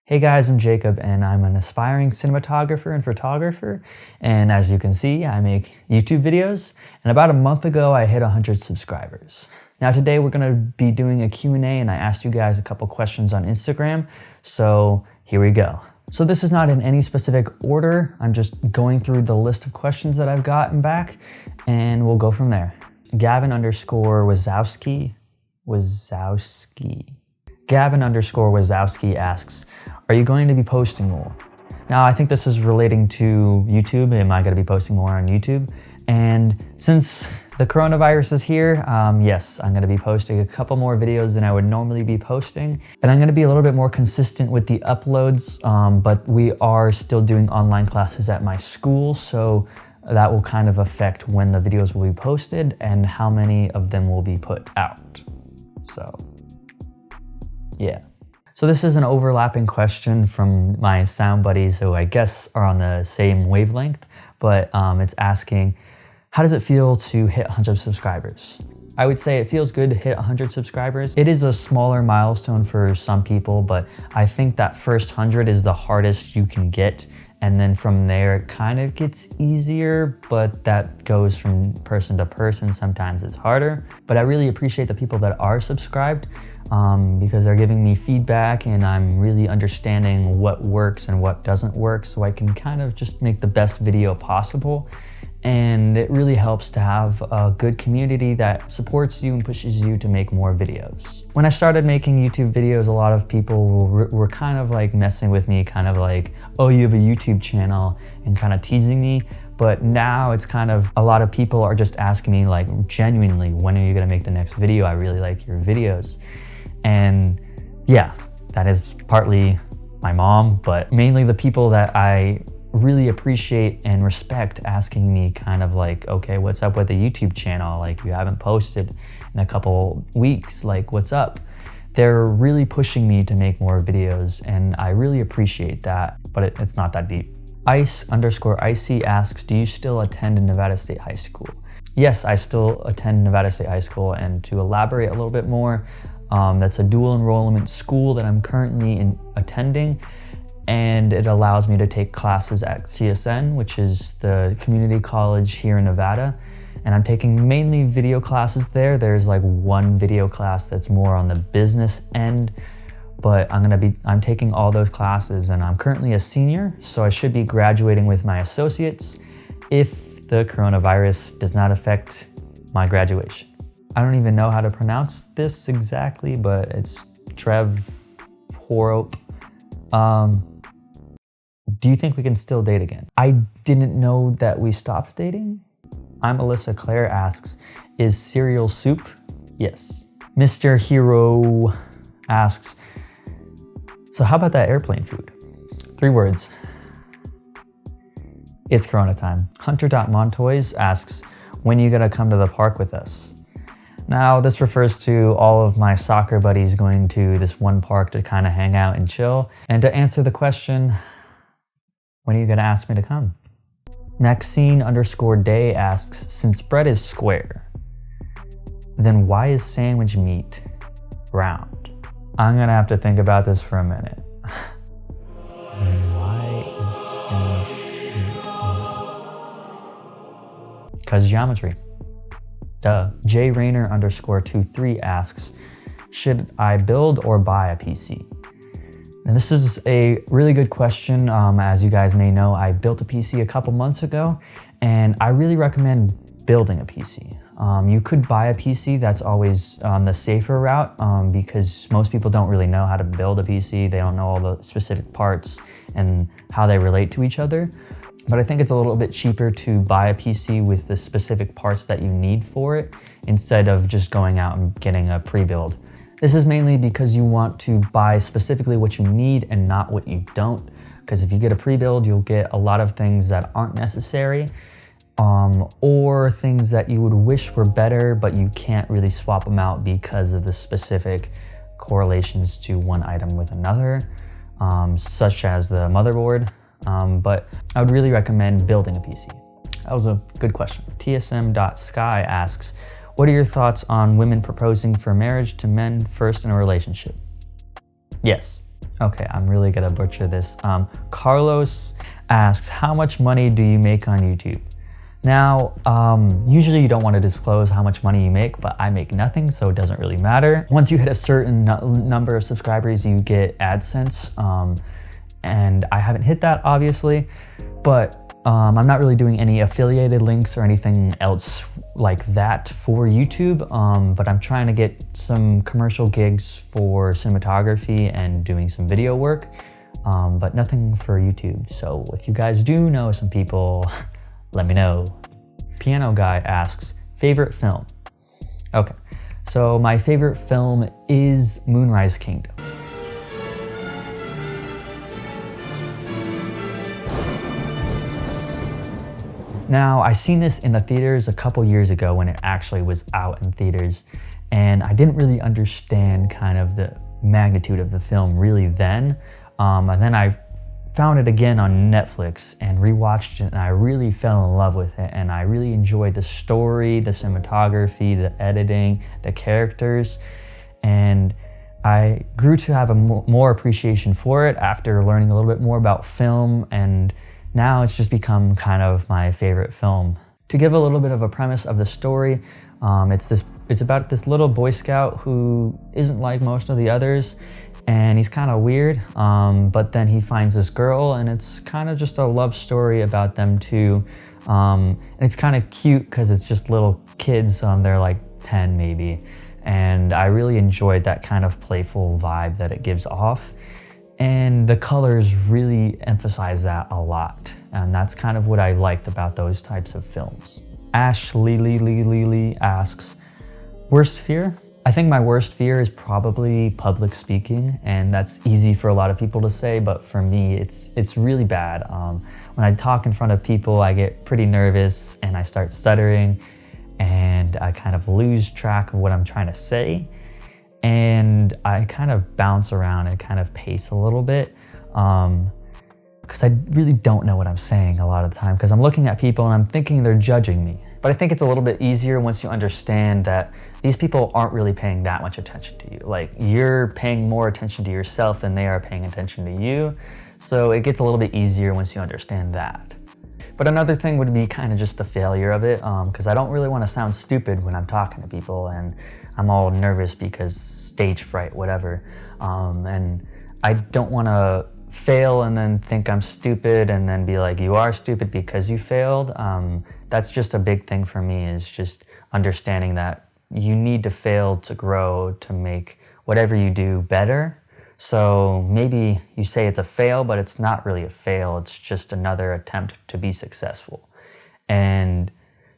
Hey guys, I'm Jacob and I'm an aspiring cinematographer and photographer. And as you can see, I make YouTube videos. And about a month ago, I hit 100 subscribers. Now today we're gonna be doing a Q&A and I asked you guys a couple questions on Instagram. So here we go. So this is not in any specific order. I'm just going through the list of questions that I've gotten back and we'll go from there. Gavin_Wazowski asks, are you going to be posting more? Now, I think this is relating to YouTube. Am I going to be posting more on YouTube? And since the coronavirus is here, yes, I'm going to be posting a couple more videos than I would normally be posting. And I'm going to be a little bit more consistent with the uploads, but we are still doing online classes at my school. So that will kind of affect when the videos will be posted and how many of them will be put out. So, yeah. So this is an overlapping question from my sound buddies who I guess are on the same wavelength, but it's asking, how does it feel to hit 100 subscribers? I would say it feels good to hit 100 subscribers. It is a smaller milestone for some people, but I think that first 100 is the hardest you can get. And then from there, it kind of gets easier, but that goes from person to person. Sometimes it's harder, but I really appreciate the people that are subscribed because they're giving me feedback and I'm really understanding what works and what doesn't work. So I can kind of just make the best video possible. And it really helps to have a good community that supports you and pushes you to make more videos. When I started making YouTube videos, a lot of people were kind of like messing with me, kind of like, oh, you have a YouTube channel, and kind of teasing me. But now it's kind of, a lot of people are just asking me like, genuinely, when are you gonna make the next video? I really like your videos. And yeah, that is partly my mom, but mainly the people that I really appreciate and respect asking me kind of like, okay, what's up with the YouTube channel? Like, you haven't posted in a couple weeks, like what's up? They're really pushing me to make more videos and I really appreciate that, but it's not that deep. Ice_Icy asks, do you still attend Nevada State High School? Yes, I still attend Nevada State High School, and to elaborate a little bit more, that's a dual enrollment school that I'm currently attending. And it allows me to take classes at CSN, which is the community college here in Nevada. And I'm taking mainly video classes there. There's like one video class that's more on the business end, but I'm taking all those classes and I'm currently a senior, so I should be graduating with my associates if the coronavirus does not affect my graduation. I don't even know how to pronounce this exactly, but it's Trevor. Do you think we can still date again? I didn't know that we stopped dating. I'm Alyssa Claire asks, is cereal soup? Yes. Mr. Herroo asks, so how about that airplane food? 3 words. It's Corona time. Hunter.Montoys asks, when are you gonna come to the park with us? Now, this refers to all of my soccer buddies going to this one park to kind of hang out and chill. And to answer the question, when are you gonna ask me to come? Maxine_Day asks, since bread is square, then why is sandwich meat round? I'm gonna have to think about this for a minute. Why is sandwich meat round? Because geometry. Duh. JRayner_23 asks, should I build or buy a PC? And this is a really good question. As you guys may know, I built a PC a couple months ago, and I really recommend building a PC. You could buy a PC, that's always the safer route because most people don't really know how to build a PC. They don't know all the specific parts and how they relate to each other. But I think it's a little bit cheaper to buy a PC with the specific parts that you need for it instead of just going out and getting a pre-build. This is mainly because you want to buy specifically what you need and not what you don't. Because if you get a pre-build, you'll get a lot of things that aren't necessary or things that you would wish were better, but you can't really swap them out because of the specific correlations to one item with another, such as the motherboard. But I would really recommend building a PC. That was a good question. TSM.Sky asks, what are your thoughts on women proposing for marriage to men first in a relationship? Yes, Okay, I'm really gonna butcher this. Carlos asks, how much money do you make on YouTube? Now, usually you don't want to disclose how much money you make, but I make nothing, so it doesn't really matter. Once you hit a certain number of subscribers, you get AdSense, and I haven't hit that, obviously, but I'm not really doing any affiliated links or anything else like that for YouTube, but I'm trying to get some commercial gigs for cinematography and doing some video work, but nothing for YouTube. So if you guys do know some people, let me know. Piano Guy asks, favorite film? Okay, so my favorite film is Moonrise Kingdom. Now, I seen this in the theaters a couple years ago when it actually was out in theaters, and I didn't really understand kind of the magnitude of the film really then. And then I found it again on Netflix and rewatched it, and I really fell in love with it, and I really enjoyed the story, the cinematography, the editing, the characters, and I grew to have a more appreciation for it after learning a little bit more about film, and now it's just become kind of my favorite film. To give a little bit of a premise of the story, it's about this little Boy Scout who isn't like most of the others, and he's kind of weird, but then he finds this girl, and it's kind of just a love story about them two. And it's kind of cute because it's just little kids, they're like 10 maybe, and I really enjoyed that kind of playful vibe that it gives off. And the colors really emphasize that a lot, and that's kind of what I liked about those types of films. Ash Lee asks, worst fear? I think my worst fear is probably public speaking, and that's easy for a lot of people to say, but for me, it's really bad. When I talk in front of people, I get pretty nervous and I start stuttering, and I kind of lose track of what I'm trying to say, and I kind of bounce around and kind of pace a little bit, because I really don't know what I'm saying a lot of the time, because I'm looking at people and I'm thinking they're judging me. But I think it's a little bit easier once you understand that these people aren't really paying that much attention to you. Like, you're paying more attention to yourself than they are paying attention to you. So it gets a little bit easier once you understand that. But another thing would be kind of just the failure of it, because I don't really want to sound stupid when I'm talking to people, and I'm all nervous because stage fright, whatever. And I don't want to fail and then think I'm stupid and then be like, you are stupid because you failed. That's just a big thing for me, is just understanding that you need to fail to grow, to make whatever you do better. So maybe you say it's a fail, but it's not really a fail. It's just another attempt to be successful. And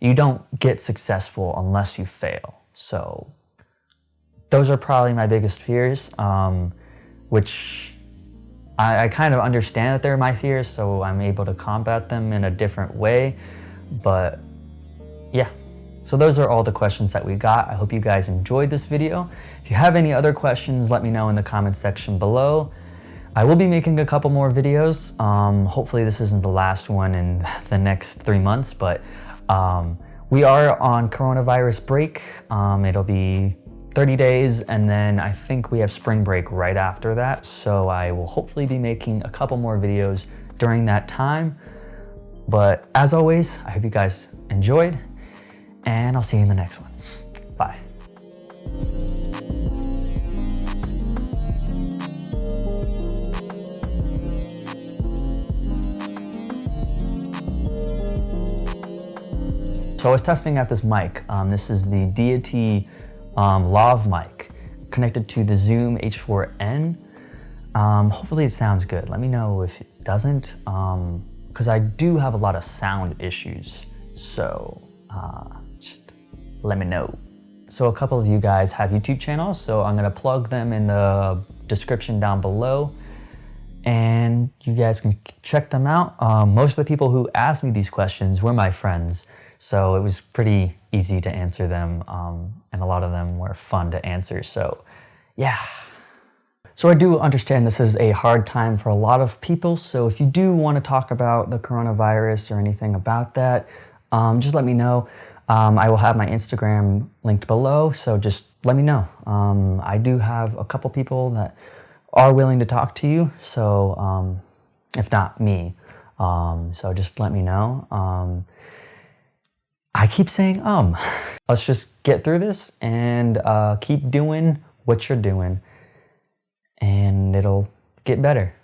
you don't get successful unless you fail. So those are probably my biggest fears, which I kind of understand that they're my fears, so I'm able to combat them in a different way. But yeah, so those are all the questions that we got. I hope you guys enjoyed this video. If you have any other questions, let me know in the comment section below. I will be making a couple more videos. Hopefully this isn't the last one in the next 3 months, but we are on coronavirus break. It'll be 30 days, and then I think we have spring break right after that. So I will hopefully be making a couple more videos during that time. But as always, I hope you guys enjoyed, and I'll see you in the next one. Bye. So I was testing out this mic. This is the Deity Lav mic connected to the Zoom H4n. Hopefully it sounds good. Let me know if it doesn't, because I do have a lot of sound issues. So just let me know. So a couple of you guys have YouTube channels, so I'm gonna plug them in the description down below, and you guys can check them out. Most of the people who asked me these questions were my friends, so it was pretty easy to answer them, and a lot of them were fun to answer, so yeah. So I do understand this is a hard time for a lot of people, so if you do want to talk about the coronavirus or anything about that, just let me know. I will have my Instagram linked below, so just let me know. I do have a couple people that are willing to talk to you. So if not me, so just let me know. I keep saying let's just get through this and keep doing what you're doing, and it'll get better.